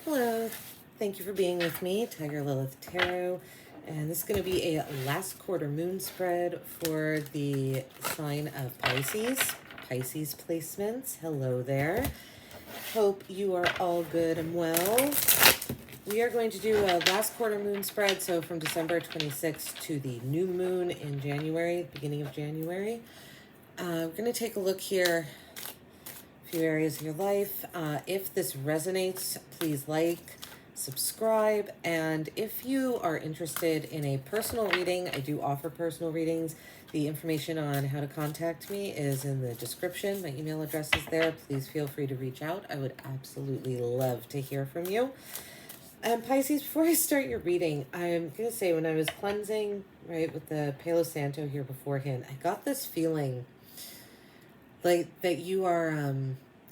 Hello, thank you for being with me, Tiger Lilith Tarot, and this is going to be a last quarter moon spread for the sign of Pisces. Pisces placements, hello there. Hope you are all good and well. We are going to do a last quarter moon spread, so from December 26th to the new moon in January, beginning of January. We're going to take a look here. Few areas of your life. If this resonates, please like, subscribe, and if you are interested in a personal reading, I do offer personal readings. The information on how to contact me is in the description. My email address is there. Please feel free to reach out. I would absolutely love to hear from you. Pisces, before I start your reading, I'm going to say when I was cleansing, right, with the Palo Santo here beforehand, I got this feeling like that you are,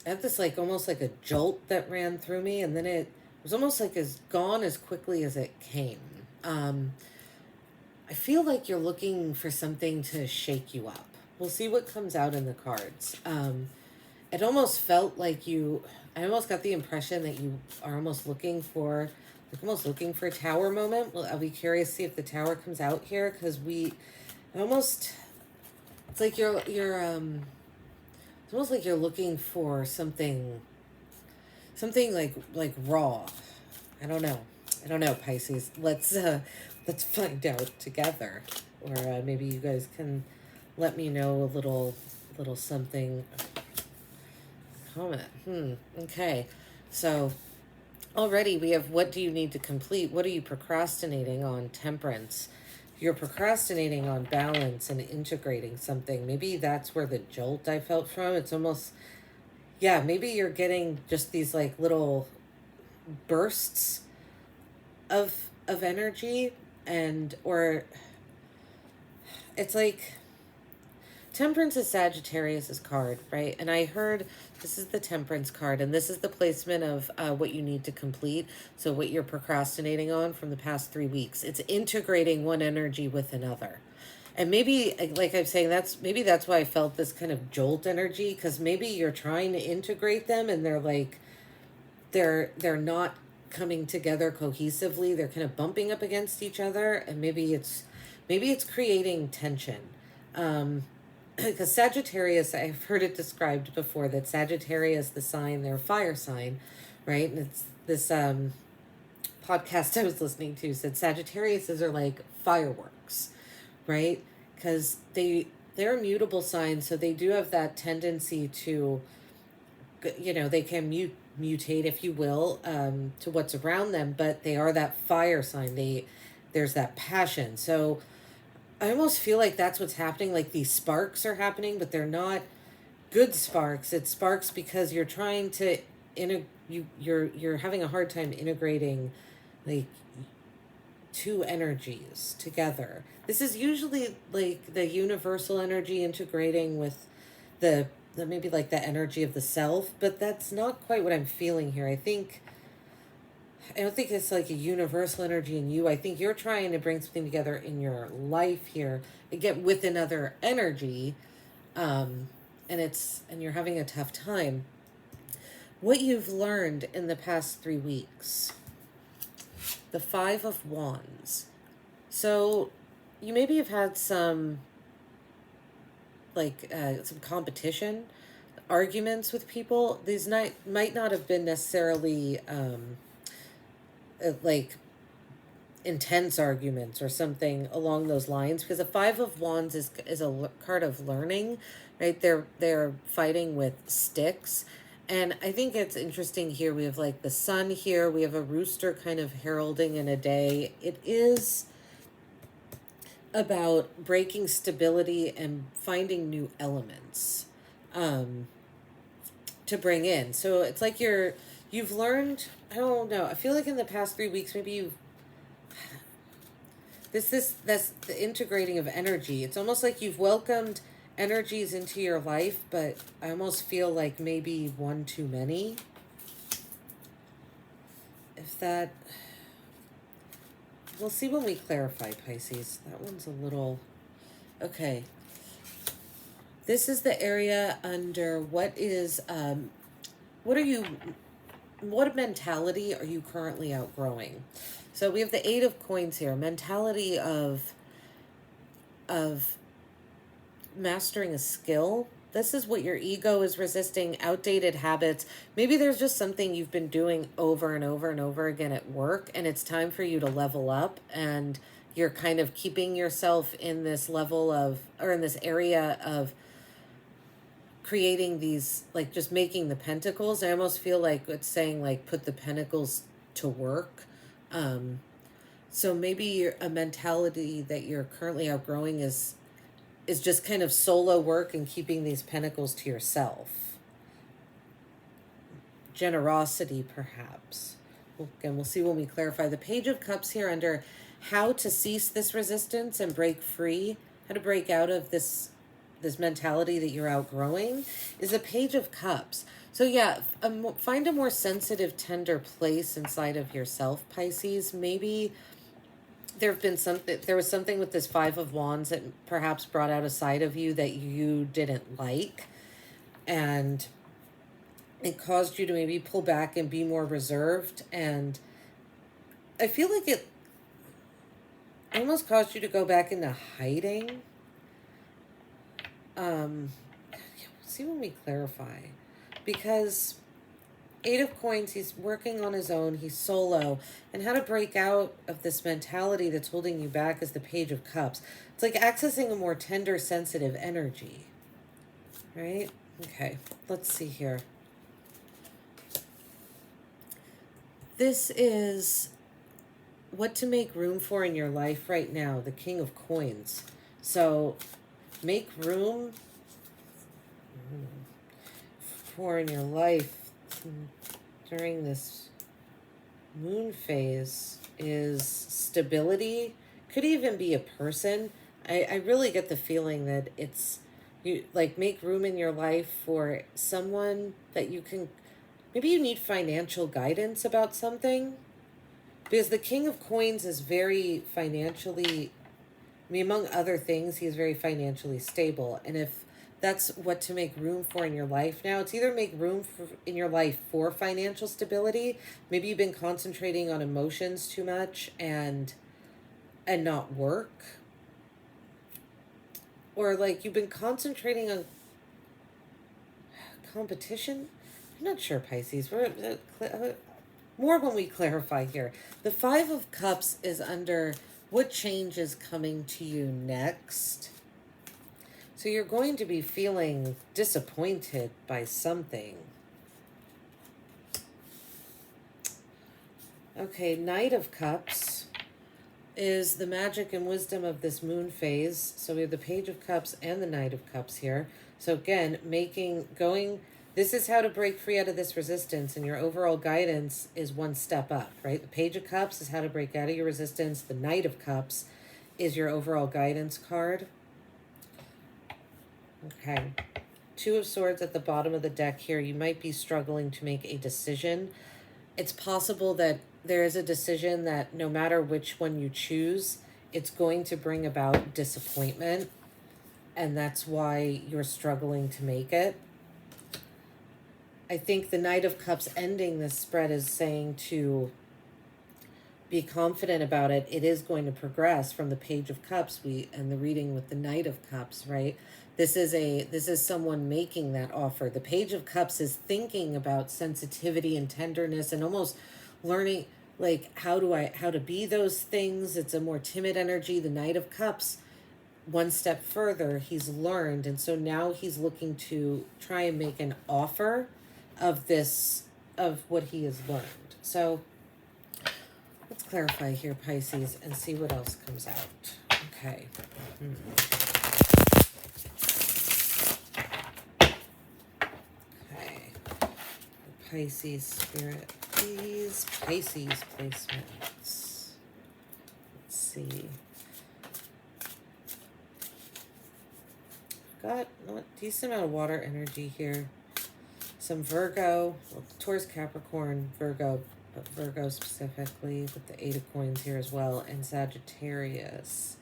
I have this like almost like a jolt that ran through me, and then it was almost like as gone as quickly as it came. I feel like you're looking for something to shake you up. We'll see what comes out in the cards. It almost felt like I almost got the impression that you are almost looking for a tower moment. Well, I'll be curious to see if the tower comes out here, because it's like you're it's almost like you're looking for something like raw. I don't know, Pisces. Let's find out together, or maybe you guys can let me know a little something. Comment. Okay. So already we have, what do you need to complete? What are you procrastinating on? Temperance. You're procrastinating on balance and integrating something. Maybe that's where the jolt I felt from. It's almost, yeah, maybe you're getting just these like little bursts of energy, or it's like Temperance is Sagittarius's card, right? And I heard this is the Temperance card, and this is the placement of what you need to complete. So what you're procrastinating on from the past 3 weeks. It's integrating one energy with another. And maybe, like I'm saying, that's why I felt this kind of jolt energy, because maybe you're trying to integrate them, and they're not coming together cohesively. They're kind of bumping up against each other, and maybe it's creating tension. Because Sagittarius, I've heard it described before that Sagittarius, the sign, they're a fire sign, right? And it's this podcast I was listening to said Sagittariuses are like fireworks, right? Because they're mutable signs, so they do have that tendency to, they can mutate, if you will, to what's around them, but they are that fire sign. There's that passion. So I almost feel like that's what's happening. Like these sparks are happening, but they're not good sparks. It's sparks because you're trying to you're having a hard time integrating like two energies together. This is usually like the universal energy integrating with the maybe like the energy of the self, but that's not quite what I'm feeling here. I don't think it's like a universal energy in you. I think you're trying to bring something together in your life here, again, with another energy, and you're having a tough time. What you've learned in the past 3 weeks, the 5 of Wands. So you maybe have had some some competition, arguments with people. These might not have been necessarily like intense arguments or something along those lines, because the 5 of Wands is a card of learning, right? They're fighting with sticks. And I think it's interesting here. We have like the sun here. We have a rooster kind of heralding in a day. It is about breaking stability and finding new elements to bring in. So it's like you've learned, I don't know, I feel like in the past 3 weeks, maybe that's the integrating of energy. It's almost like you've welcomed energies into your life, but I almost feel like maybe one too many. We'll see when we clarify, Pisces. That one's a little, okay. This is the area under what are you what mentality are you currently outgrowing? So we have the Eight of Coins here, mentality of mastering a skill. This is what your ego is resisting, outdated habits. Maybe there's just something you've been doing over and over and over again at work, and it's time for you to level up, and you're kind of keeping yourself in this level of, or in this area of creating these, like just making the pentacles. I almost feel like it's saying like put the pentacles to work. So maybe a mentality that you're currently outgrowing is just kind of solo work and keeping these pentacles to yourself. Generosity, perhaps. Again, we'll see when we clarify. The Page of Cups here under how to cease this resistance and break free, how to break out of this mentality that you're outgrowing, is the Page of Cups. So yeah, find a more sensitive, tender place inside of yourself, Pisces. Maybe there was something with this Five of Wands that perhaps brought out a side of you that you didn't like, and it caused you to maybe pull back and be more reserved. And I feel like it almost caused you to go back into hiding. See when we clarify, because Eight of Coins, he's working on his own, he's solo, and how to break out of this mentality that's holding you back is the Page of Cups. It's like accessing a more tender, sensitive energy, right? Okay, let's see here. This is what to make room for in your life right now, the King of Coins. So make room for in your life during this moon phase is stability. Could even be a person. I really get the feeling that it's, you like, make room in your life for someone that you can, maybe you need financial guidance about something, because the King of Coins is very financially, I mean, among other things, he is very financially stable. And if that's what to make room for in your life now, it's either make room in your life for financial stability. Maybe you've been concentrating on emotions too much and not work. Or like you've been concentrating on competition. I'm not sure, Pisces. More when we clarify here. The Five of Cups is under what change is coming to you next. So you're going to be feeling disappointed by something. Okay, Knight of Cups is the magic and wisdom of this moon phase. So we have the Page of Cups and the Knight of Cups here. So again, this is how to break free out of this resistance, and your overall guidance is one step up, right? The Page of Cups is how to break out of your resistance. The Knight of Cups is your overall guidance card. Okay. Two of Swords at the bottom of the deck here. You might be struggling to make a decision. It's possible that there is a decision that no matter which one you choose, it's going to bring about disappointment, and that's why you're struggling to make it. I think the Knight of Cups ending this spread is saying to be confident about it. It is going to progress from the Page of Cups and the reading with the Knight of Cups, right? This is someone making that offer. The Page of Cups is thinking about sensitivity and tenderness and almost learning like how to be those things. It's a more timid energy. The Knight of Cups, one step further, he's learned, and so now he's looking to try and make an offer of what he has learned. So let's clarify here, Pisces, and see what else comes out. Okay. Okay. Pisces spirit, please. Pisces placements. Let's see. Got a decent amount of water energy here. Some Virgo, Taurus, Capricorn, Virgo, but Virgo specifically, with the Eight of Coins here as well, and Sagittarius.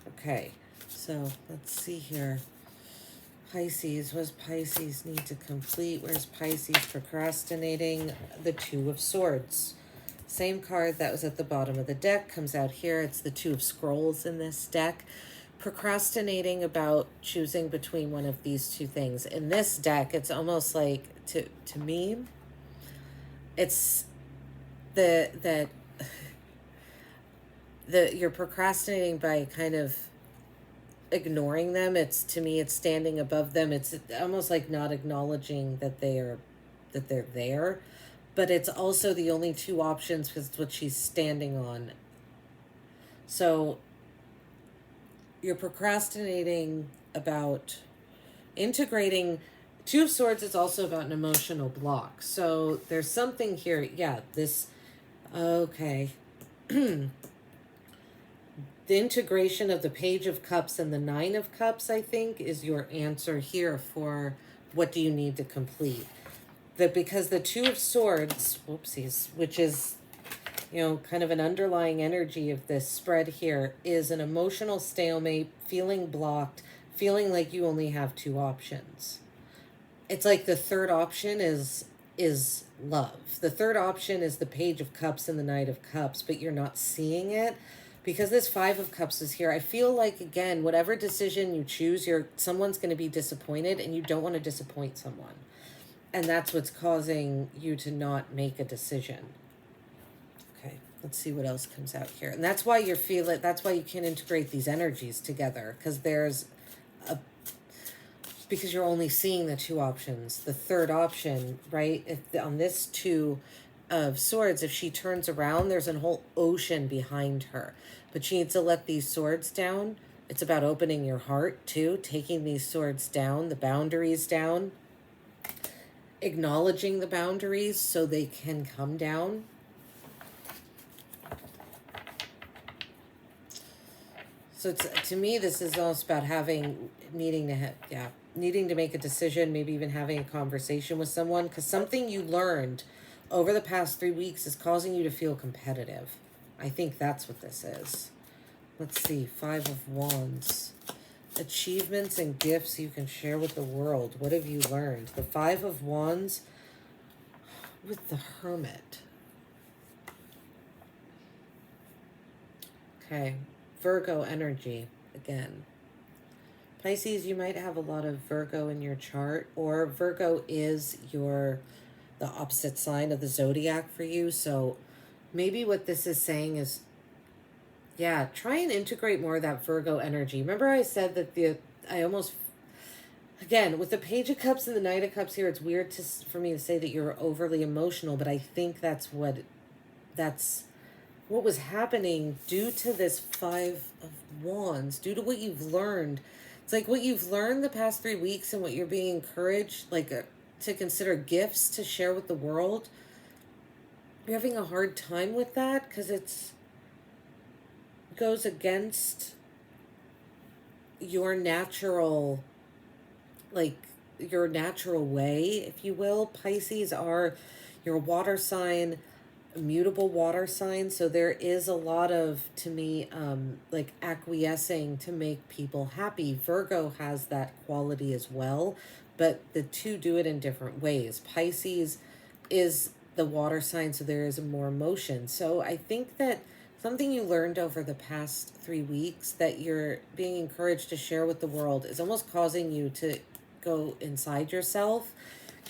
Okay, so let's see here. Pisces, what does Pisces need to complete? Where's Pisces procrastinating? The Two of Swords. Same card that was at the bottom of the deck comes out here. It's the Two of Scrolls in this deck. Procrastinating about choosing between one of these two things. In this deck, it's almost like, to me, it's that you're procrastinating by kind of ignoring them. It's, to me, it's standing above them. It's almost like not acknowledging that they're there, but it's also the only two options because it's what she's standing on. So you're procrastinating about integrating. Two of Swords is also about an emotional block. So there's something here. Yeah, this, okay. The integration of the Page of Cups and the Nine of Cups, I think, is your answer here for what do you need to complete. Because the Two of Swords, whoopsies, which is, you know, kind of an underlying energy of this spread here, is an emotional stalemate, feeling blocked, feeling like you only have two options. It's like the third option is love. The third option is the Page of Cups and the Knight of Cups, but you're not seeing it. Because this Five of Cups is here, I feel like, again, whatever decision you choose, someone's going to be disappointed, and you don't want to disappoint someone. And that's what's causing you to not make a decision. Okay, let's see what else comes out here. And that's why that's why you can't integrate these energies together, because because you're only seeing the two options. The third option, right? On this Two of Swords, if she turns around, there's a whole ocean behind her. But she needs to let these swords down. It's about opening your heart, too. Taking these swords down, the boundaries down. Acknowledging the boundaries so they can come down. So to me, this is almost about needing to make a decision, maybe even having a conversation with someone, because something you learned over the past 3 weeks is causing you to feel competitive. I think that's what this is. Let's see, Five of Wands. Achievements and gifts you can share with the world. What have you learned? The Five of Wands with the Hermit. Okay, Virgo energy again. Pisces, you might have a lot of Virgo in your chart, or Virgo is the opposite sign of the zodiac for you. So maybe what this is saying is, yeah, try and integrate more of that Virgo energy. Remember I said that again, with the Page of Cups and the Knight of Cups here, it's weird for me to say that you're overly emotional, but I think that's what was happening due to this Five of Wands, due to what you've learned. It's like what you've learned the past 3 weeks and what you're being encouraged, to consider gifts to share with the world. You're having a hard time with that because goes against your natural way, if you will. Pisces are your water sign, immutable water sign. So there is a lot of, to me, acquiescing to make people happy. Virgo has that quality as well, but the two do it in different ways. Pisces is the water sign, so there is more emotion. So I think that something you learned over the past 3 weeks that you're being encouraged to share with the world is almost causing you to go inside yourself.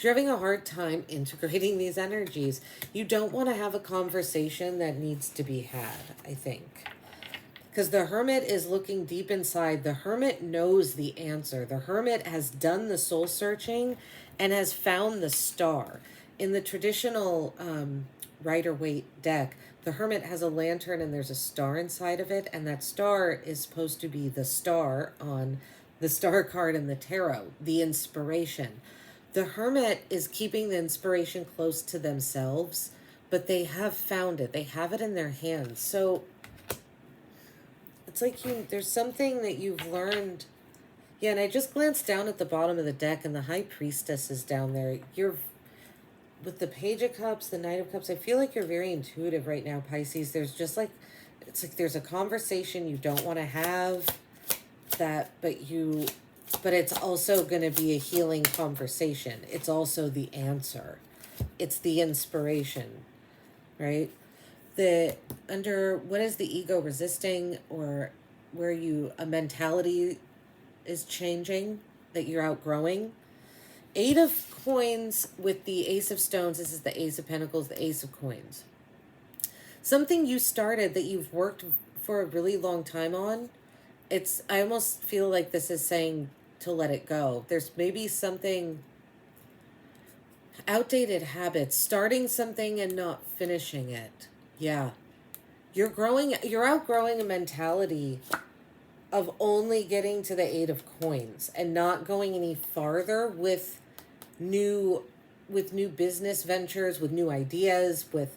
You're having a hard time integrating these energies. You don't want to have a conversation that needs to be had, I think. Because the Hermit is looking deep inside. The Hermit knows the answer. The Hermit has done the soul searching and has found the star. In the traditional Rider-Waite deck, the Hermit has a lantern and there's a star inside of it. And that star is supposed to be the star on the star card in the tarot, the inspiration. The Hermit is keeping the inspiration close to themselves, but they have found it. They have it in their hands. So it's like there's something that you've learned. Yeah, and I just glanced down at the bottom of the deck, and the High Priestess is down there. With the Page of Cups, the Knight of Cups, I feel like you're very intuitive right now, Pisces. There's just it's like there's a conversation you don't want to have, but you but it's also going to be a healing conversation. It's also the answer. It's the inspiration, right? The under what is the ego resisting, or where a mentality is changing that you're outgrowing. 8 of coins with the Ace of Stones. This is the Ace of Pentacles, the Ace of Coins. Something you started that you've worked for a really long time on. I almost feel like this is saying to let it go. There's maybe something, outdated habits, starting something and not finishing it. Yeah. You're outgrowing a mentality of only getting to the 8 of Coins and not going any farther with new business ventures, with new ideas, with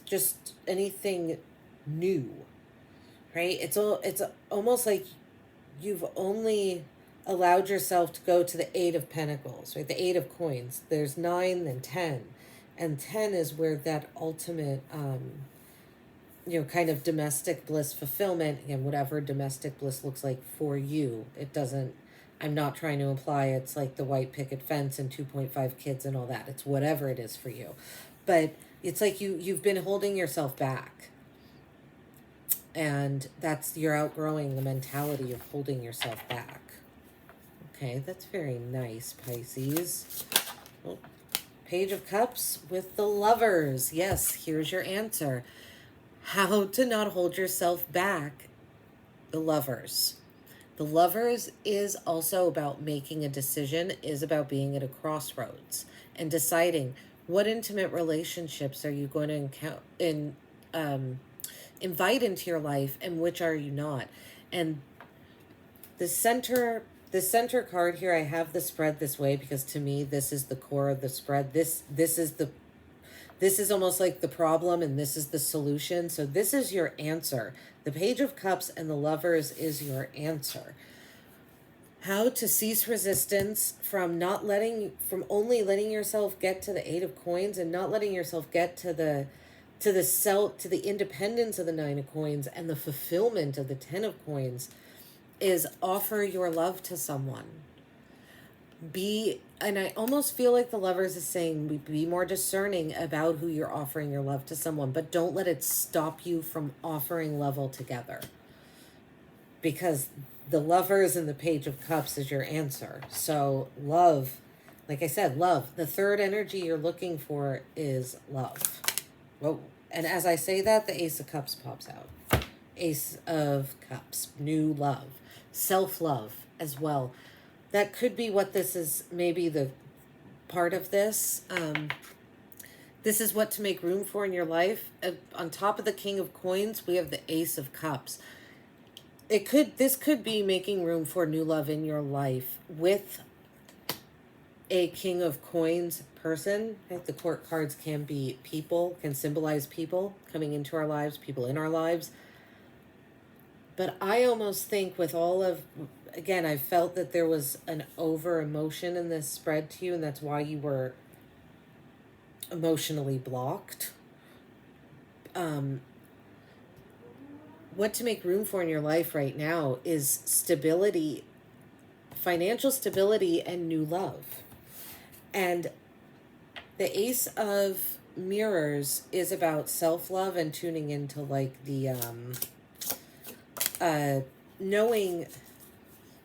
just anything new, right? It's almost like you've only allowed yourself to go to the 8 of Pentacles, right? The 8 of Coins. There's 9 and 10. And 10 is where that ultimate, kind of domestic bliss fulfillment, and whatever domestic bliss looks like for you. I'm not trying to imply it's like the white picket fence and 2.5 kids and all that. It's whatever it is for you. But it's like you've been holding yourself back. And you're outgrowing the mentality of holding yourself back. Okay, that's very nice, Pisces. Oh, Page of Cups with the Lovers. Yes, here's your answer. How to not hold yourself back. The Lovers. The Lovers is also about making a decision, is about being at a crossroads and deciding what intimate relationships are you going to invite into your life and which are you not. And the center card here, I have the spread this way because to me this is the core of the spread. This is almost like the problem and this is the solution. So this is your answer. The Page of Cups and the Lovers is your answer. How to cease resistance from only letting yourself get to the 8 of Coins and not letting yourself get to the independence of the 9 of Coins and the fulfillment of the 10 of Coins is offer your love to someone. And I almost feel like the Lovers is saying be more discerning about who you're offering your love to someone, but don't let it stop you from offering love altogether. Because the Lovers and the Page of Cups is your answer. So love, like I said, love. The third energy you're looking for is love. Whoa. And as I say that, the Ace of Cups pops out. Ace of Cups, new love, self-love as well. That could be what this is, maybe the part of this. This is what to make room for in your life. On top of the King of Coins, we have the Ace of Cups. This could be making room for new love in your life with a King of Coins person. I think the court cards can be people, can symbolize people coming into our lives, people in our lives. But I almost think with again, I felt that there was an over emotion in this spread to you, and that's why you were emotionally blocked. What to make room for in your life right now is stability, financial stability, and new love. And the Ace of Mirrors is about self-love and tuning into like the knowing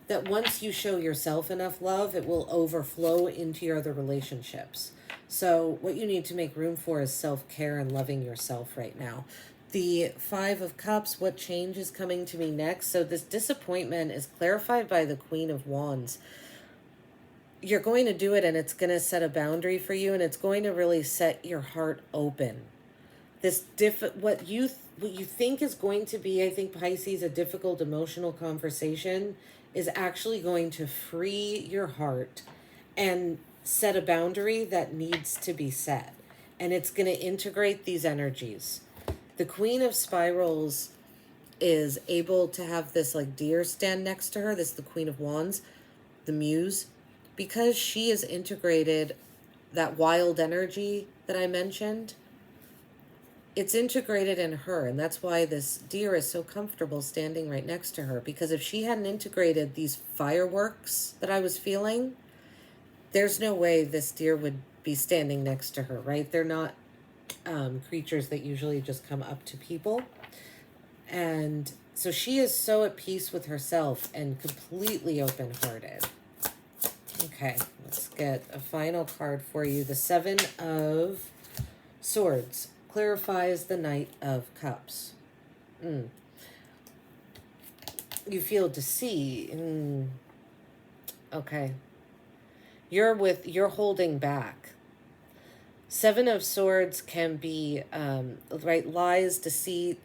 that once you show yourself enough love, it will overflow into your other relationships. So what you need to make room for is self-care and loving yourself right now. The 5 of Cups, what change is coming to me next? So this disappointment is clarified by the Queen of Wands. You're going to do it, and it's going to set a boundary for you, and it's going to really set your heart open. What you think is going to be, I think, Pisces, a difficult emotional conversation is actually going to free your heart and set a boundary that needs to be set. And it's going to integrate these energies. The Queen of Spirals is able to have this like deer stand next to her. This is the Queen of Wands, the Muse, because she has integrated that wild energy that I mentioned. it's integrated in her, and that's why this deer is so comfortable standing right next to her, because if she hadn't integrated these fireworks that I was feeling, there's no way this deer would be standing next to her, right? They're not creatures that usually just come up to people. And so she is so at peace with herself and completely open-hearted. Okay, let's get a final card for you. The Seven of Swords clarifies the Knight of Cups. You feel deceit. Okay. You're holding back. Seven of Swords can be, right, lies, deceit,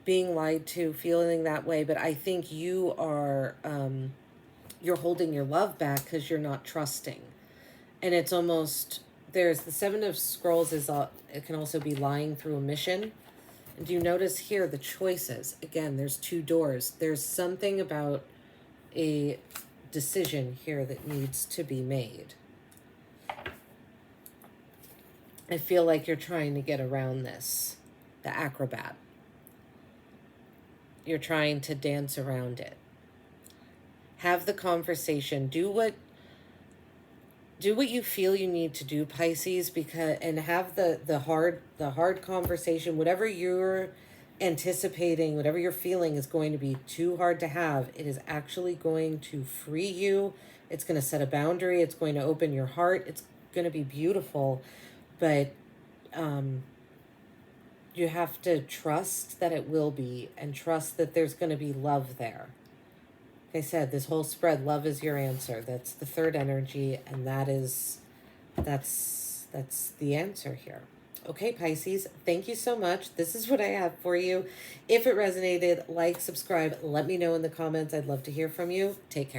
being lied to, feeling that way. But I think you are, you're holding your love back because you're not trusting. And it's almost, there's the Seven of Scrolls it can also be lying through omission. And do you notice here the choices? Again, there's two doors. There's something about a decision here that needs to be made. I feel like you're trying to get around this, the acrobat. You're trying to dance around it. Have the conversation. Do what you feel you need to do, Pisces, and have the hard conversation. Whatever you're anticipating, whatever you're feeling is going to be too hard to have, it is actually going to free you. It's going to set a boundary. It's going to open your heart. It's going to be beautiful. But you have to trust that it will be, and trust that there's going to be love there. Like I said, this whole spread, love is your answer. That's the third energy, and that's the answer here. Okay, Pisces, thank you so much. This is what I have for you. If it resonated, like, subscribe, let me know in the comments. I'd love to hear from you. Take care.